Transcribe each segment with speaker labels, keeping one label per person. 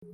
Speaker 1: Halo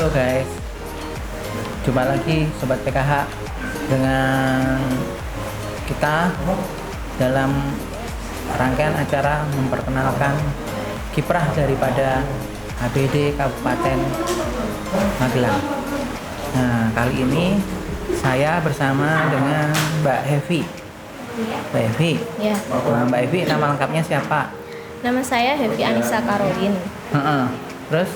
Speaker 1: guys, jumpa lagi Sobat PKH dengan kita dalam rangkaian acara memperkenalkan kiprah daripada APD Kabupaten Magelang. Nah, kali ini saya bersama dengan Mbak Hevi. Mbak Hevi,
Speaker 2: Ya.
Speaker 1: Mbak Hevi nama lengkapnya siapa?
Speaker 2: Nama saya Hevi Anissa Karolin.
Speaker 1: Terus?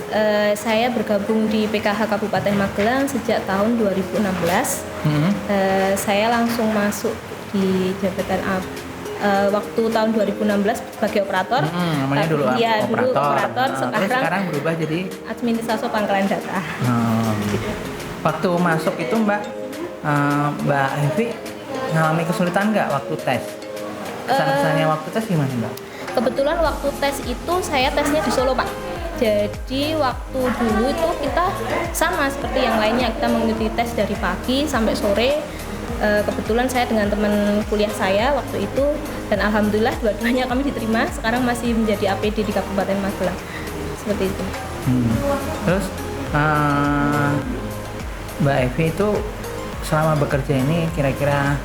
Speaker 2: Saya bergabung di PKH Kabupaten Magelang sejak tahun 2016. Saya langsung masuk di jabatan waktu tahun 2016 sebagai operator.
Speaker 1: Namanya dulu
Speaker 2: operator.
Speaker 1: Sekarang berubah jadi
Speaker 2: administrasi pangkalan data.
Speaker 1: Waktu masuk itu Mbak Hevi ngalami kesulitan nggak waktu tes? Kesan-kesannya waktu tes gimana Mbak?
Speaker 2: Kebetulan waktu tes itu saya tesnya di Solo Pak. Jadi waktu dulu itu kita sama seperti yang lainnya, kita mengikuti tes dari pagi sampai sore. Kebetulan saya dengan teman kuliah saya waktu itu, dan alhamdulillah dua-duanya kami diterima. Sekarang masih menjadi APD di Kabupaten Magelang. Seperti itu.
Speaker 1: Terus Mbak Evi itu selama bekerja ini kira-kira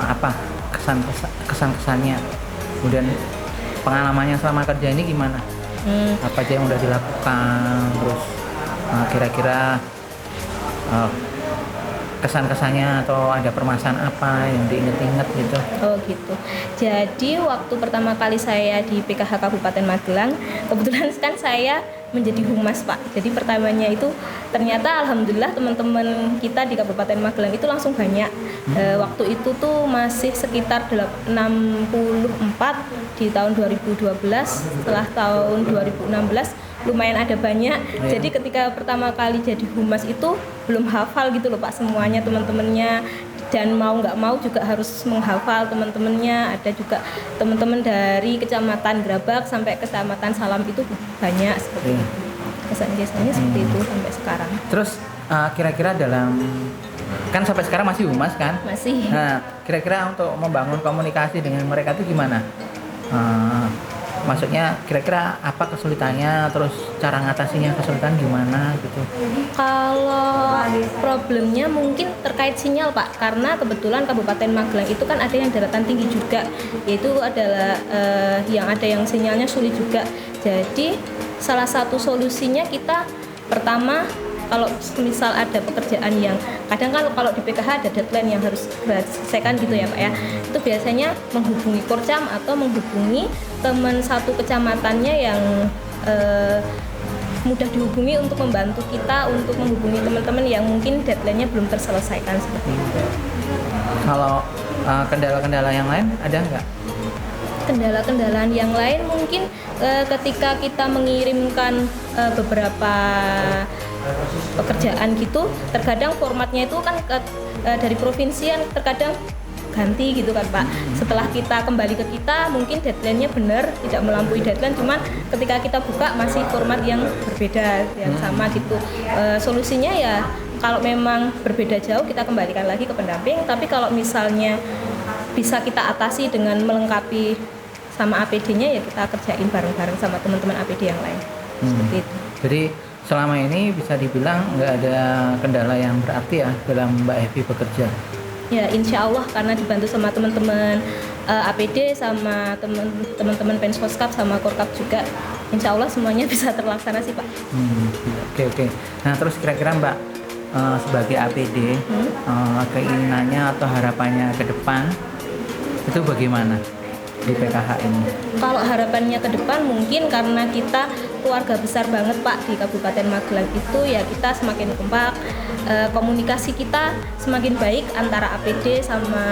Speaker 1: apa kesan-kesannya, kemudian pengalamannya selama kerja ini gimana? Apa aja yang udah dilakukan, terus kira-kira kesan-kesannya atau ada permasalahan apa yang diinget-inget gitu?
Speaker 2: Oh gitu. Jadi waktu pertama kali saya di PKH Kabupaten Magelang, kebetulan kan saya menjadi humas Pak. Jadi pertamanya itu ternyata alhamdulillah teman-teman kita di Kabupaten Magelang itu langsung banyak. Waktu itu tuh masih sekitar 64 di tahun 2012. Setelah tahun 2016 lumayan ada banyak. Jadi ketika pertama kali jadi humas itu belum hafal gitu loh Pak semuanya teman-temannya, dan mau nggak mau juga harus menghafal teman-temannya. Ada juga teman-teman dari kecamatan Grabak sampai kecamatan Salam itu banyak seperti itu. Kesan-kesannya seperti itu sampai sekarang.
Speaker 1: Terus kira-kira dalam, kan sampai sekarang masih humas kan?
Speaker 2: Masih.
Speaker 1: Nah, kira-kira untuk membangun komunikasi dengan mereka itu gimana? Maksudnya kira-kira apa kesulitannya, terus cara ngatasinya kesulitan gimana gitu?
Speaker 2: Kalau problemnya mungkin terkait sinyal Pak, karena kebetulan Kabupaten Magelang itu kan ada yang daratan tinggi juga, yaitu adalah yang sinyalnya sulit juga. Jadi salah satu solusinya kita pertama, kalau misal ada pekerjaan yang kadang kan kalau di PKH ada deadline yang harus diselesaikan gitu ya Pak ya, itu biasanya menghubungi Korcam atau menghubungi teman satu kecamatannya yang mudah dihubungi untuk membantu kita untuk menghubungi teman-teman yang mungkin deadline-nya belum terselesaikan seperti itu.
Speaker 1: Kalau kendala-kendala yang lain ada nggak?
Speaker 2: Kendala-kendala yang lain mungkin ketika kita mengirimkan beberapa pekerjaan gitu, terkadang formatnya itu kan dari provinsi yang terkadang ganti gitu kan Pak. Setelah kita kembali ke kita, mungkin deadline-nya benar, tidak melampaui deadline, cuman ketika kita buka masih format yang berbeda, yang sama gitu. Solusinya ya kalau memang berbeda jauh kita kembalikan lagi ke pendamping, tapi kalau misalnya bisa kita atasi dengan melengkapi sama APD-nya ya kita kerjain bareng-bareng sama teman-teman APD yang lain. Seperti itu.
Speaker 1: Jadi selama ini bisa dibilang nggak ada kendala yang berarti ya dalam Mbak Evi bekerja.
Speaker 2: Ya, insya Allah karena dibantu sama teman-teman APD sama teman-teman Penskoskap sama Korkap juga, insya Allah semuanya bisa terlaksana sih Pak.
Speaker 1: Oke. Nah terus kira-kira Mbak sebagai APD keinginannya atau harapannya ke depan itu bagaimana di PKH ini?
Speaker 2: Kalau harapannya ke depan mungkin karena kita keluarga besar banget Pak di Kabupaten Magelang itu, ya kita semakin kompak, komunikasi kita semakin baik antara APD sama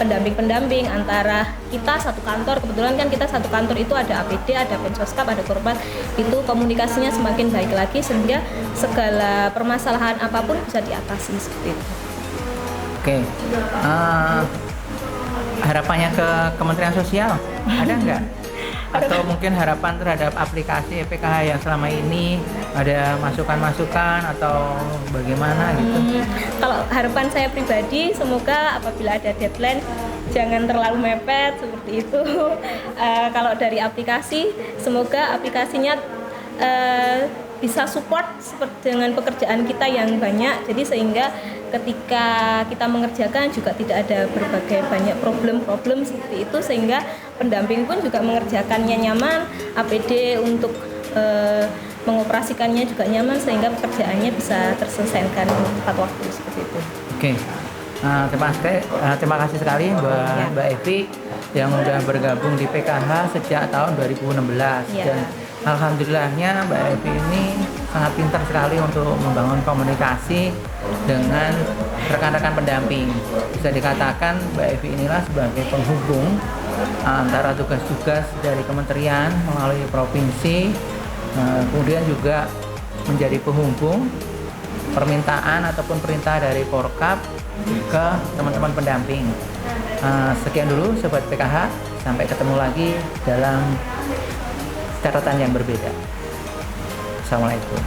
Speaker 2: pendamping-pendamping, antara kita satu kantor, kebetulan kan kita satu kantor itu ada APD, ada Penskoskap, ada Korpat, itu komunikasinya semakin baik lagi sehingga segala permasalahan apapun bisa diatasi seperti itu.
Speaker 1: Oke. Harapannya ke Kementerian Sosial ada nggak? Atau mungkin harapan terhadap aplikasi PKH yang selama ini ada masukan-masukan atau bagaimana gitu?
Speaker 2: Kalau harapan saya pribadi, semoga apabila ada deadline jangan terlalu mepet seperti itu. Kalau dari aplikasi, semoga aplikasinya bisa support dengan pekerjaan kita yang banyak, jadi sehingga ketika kita mengerjakan juga tidak ada berbagai banyak problem-problem seperti itu, sehingga pendamping pun juga mengerjakannya nyaman, APD untuk mengoperasikannya juga nyaman, sehingga pekerjaannya bisa terselesaikan tepat waktu seperti itu.
Speaker 1: Oke. Terima kasih sekali Mbak Evi yang sudah bergabung di PKH sejak tahun 2016 dan alhamdulillahnya Mbak Evi ini sangat pintar sekali untuk membangun komunikasi dengan rekan-rekan pendamping. Bisa dikatakan Mbak Evi inilah sebagai penghubung antara tugas-tugas dari kementerian melalui provinsi, kemudian juga menjadi penghubung permintaan ataupun perintah dari Korkap ke teman-teman pendamping. Sekian dulu Sobat PKH, sampai ketemu lagi dalam catatan yang berbeda. Assalamualaikum.